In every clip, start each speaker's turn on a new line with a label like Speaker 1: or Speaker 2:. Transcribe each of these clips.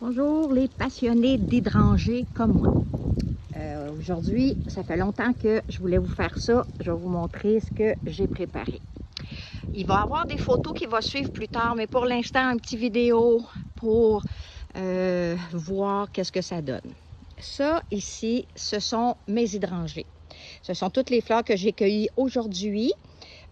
Speaker 1: Bonjour les passionnés d'hydrangeas comme moi. Aujourd'hui, ça fait longtemps que je voulais vous faire ça. Je vais vous montrer ce que j'ai préparé. Il va y avoir des photos qui vont suivre plus tard, mais pour l'instant, un petit vidéo pour voir qu'est-ce que ça donne. Ça ici, ce sont mes hydrangeas. Ce sont toutes les fleurs que j'ai cueillies aujourd'hui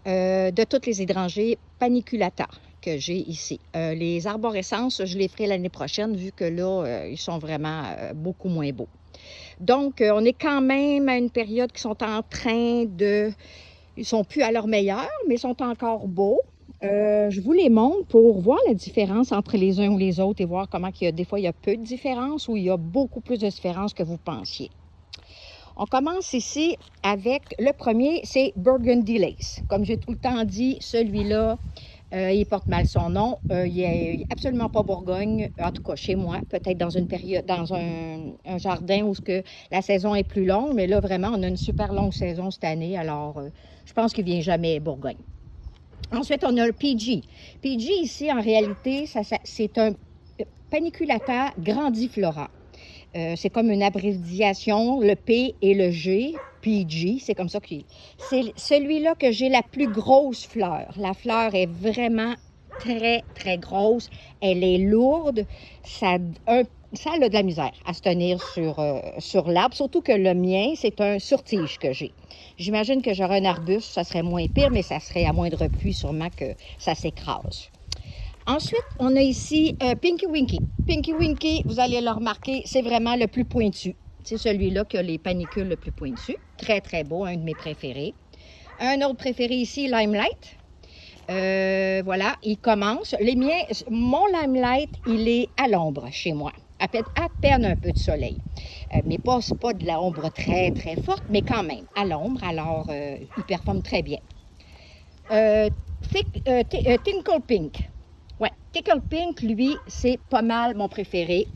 Speaker 1: de toutes les hydrangeas paniculata que j'ai ici. Les arborescences, je les ferai l'année prochaine vu que là, ils sont vraiment beaucoup moins beaux. Donc, on est quand même à une période qui sont en train de... Ils sont plus à leur meilleur, mais ils sont encore beaux. Je vous les montre pour voir la différence entre les uns ou les autres et voir comment des fois il y a peu de différence ou il y a beaucoup plus de différence que vous pensiez. On commence ici avec le premier, c'est Burgundy Lace. Comme j'ai tout le temps dit, celui-là, il porte mal son nom. Il n'est absolument pas Bourgogne, en tout cas chez moi. Peut-être dans une période, dans un jardin où la saison est plus longue, mais là, vraiment, on a une super longue saison cette année. Alors, je pense qu'il ne vient jamais Bourgogne. Ensuite, on a le PG. PG, ici, en réalité, c'est un paniculata grandiflora. C'est comme une abréviation, le P et le G, PG, c'est comme ça qu'il est. C'est celui-là que j'ai la plus grosse fleur. La fleur est vraiment très, très grosse. Elle est lourde. Ça a de la misère à se tenir sur l'arbre, surtout que le mien, c'est un sur-tige que j'ai. J'imagine que j'aurais un arbuste, ça serait moins pire, mais ça serait à moindre pluie sûrement que ça s'écrase. Ensuite, on a ici Pinky Winky. Pinky Winky, vous allez le remarquer, c'est vraiment le plus pointu. C'est celui-là qui a les panicules le plus pointu. Très, très beau, un de mes préférés. Un autre préféré ici, Limelight. Voilà, il commence. Mon Limelight, il est à l'ombre chez moi. À peine un peu de soleil. Mais c'est pas de l'ombre très, très forte, mais quand même, à l'ombre. Alors, il performe très bien. Tinkle Pink. Ouais, Tickle Pink, lui, c'est pas mal mon préféré.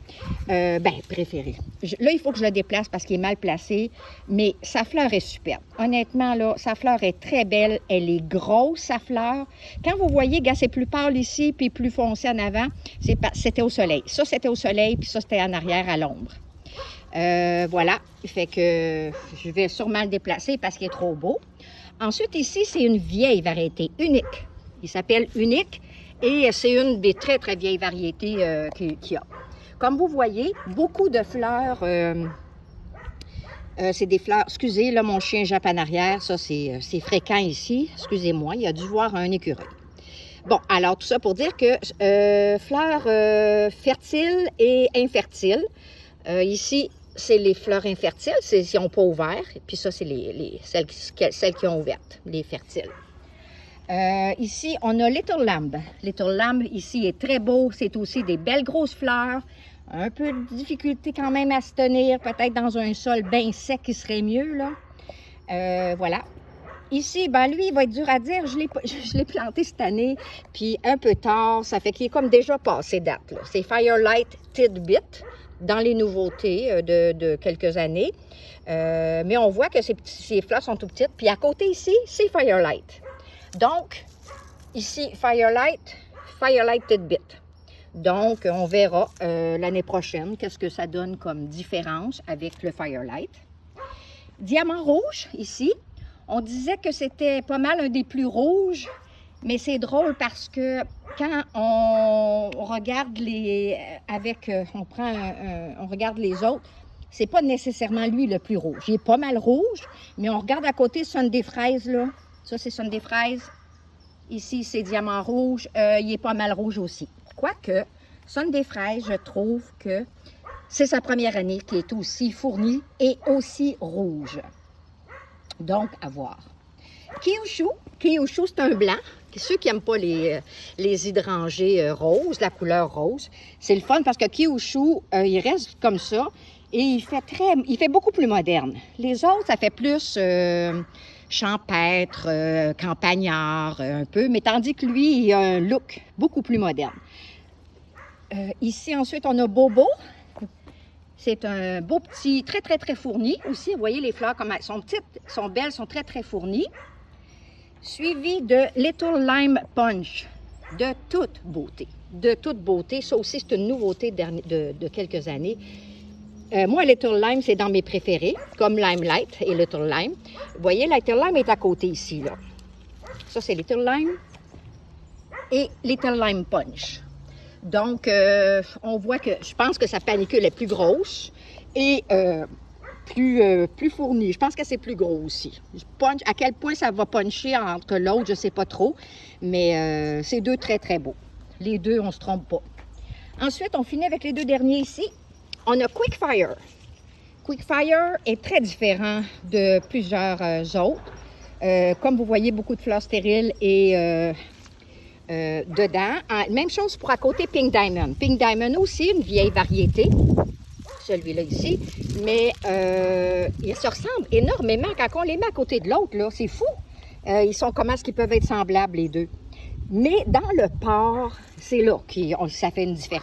Speaker 1: Préféré. Là, il faut que je le déplace parce qu'il est mal placé, mais sa fleur est superbe. Honnêtement, là, sa fleur est très belle. Elle est grosse, sa fleur. Quand vous voyez, gars, c'est plus pâle ici, puis plus foncé en avant, c'était au soleil. Ça, c'était au soleil, puis ça, c'était en arrière à l'ombre. Voilà, fait que je vais sûrement le déplacer parce qu'il est trop beau. Ensuite, ici, c'est une vieille variété unique. Il s'appelle Unique. Et c'est une des très, très vieilles variétés qu'il y a. Comme vous voyez, beaucoup de fleurs, c'est des fleurs, excusez, là, mon chien jappe en arrière, ça, c'est fréquent ici. Excusez-moi, il a dû voir un écureuil. Bon, alors, tout ça pour dire que fleurs fertiles et infertiles. Ici, c'est les fleurs infertiles, c'est si n'ont pas ouvert. Et puis ça, c'est celles qui ont ouvertes, les fertiles. Ici, on a Little Lamb. Little Lamb, ici, est très beau. C'est aussi des belles grosses fleurs. Un peu de difficulté quand même à se tenir. Peut-être dans un sol bien sec qui serait mieux, là. Voilà. Ici, lui, il va être dur à dire. Je l'ai planté cette année, puis un peu tard. Ça fait qu'il est comme déjà passé date, là. C'est Firelight Tidbit, dans les nouveautés de quelques années. Mais on voit que ces fleurs sont tout petites. Puis à côté ici, c'est Firelight. Donc, ici, Firelight Tidbit. Donc, on verra l'année prochaine qu'est-ce que ça donne comme différence avec le Firelight. Diamant rouge, ici. On disait que c'était pas mal un des plus rouges, mais c'est drôle parce que quand on regarde on regarde les autres, c'est pas nécessairement lui le plus rouge. Il est pas mal rouge, mais on regarde à côté Sunday Fraise, là. Ça, c'est Sunday Fraise. Ici, c'est Diamant rouge. Il est pas mal rouge aussi. Quoique, Sunday Fraise, je trouve que c'est sa première année qui est aussi fournie et aussi rouge. Donc, à voir. Kyushu, c'est un blanc. Ceux qui n'aiment pas les hydrangeas roses, la couleur rose, c'est le fun parce que Kyushu, il reste comme ça et il fait beaucoup plus moderne. Les autres, ça fait plus champêtre, campagnard un peu, mais tandis que lui, il a un look beaucoup plus moderne. Ici, ensuite, on a Bobo. C'est un beau petit, très, très, très fourni aussi. Vous voyez les fleurs, comme elles sont petites, sont belles, sont très, très fournies. Suivi de Little Lime Punch, de toute beauté. de toute beauté. Ça aussi, c'est une nouveauté de quelques années. Moi, Little Lime, c'est dans mes préférés, comme Limelight et Little Lime. Vous voyez, Little Lime est à côté ici, là. Ça, c'est Little Lime et Little Lime Punch. Donc, on voit que je pense que sa panicule est plus grosse et plus fournie. Je pense que c'est plus gros aussi. Punch, à quel point ça va puncher entre l'autre, je ne sais pas trop, mais c'est deux très, très beaux. Les deux, on ne se trompe pas. Ensuite, on finit avec les deux derniers ici. On a Quickfire. Quickfire est très différent de plusieurs autres. Comme vous voyez, beaucoup de fleurs stériles et dedans. Même chose pour à côté Pink Diamond. Pink Diamond aussi, une vieille variété. Celui-là ici. Mais ils se ressemblent énormément quand on les met à côté de l'autre. C'est fou. Ils sont comment est-ce qu'ils peuvent être semblables, les deux. Mais dans le port, c'est là que ça fait une différence.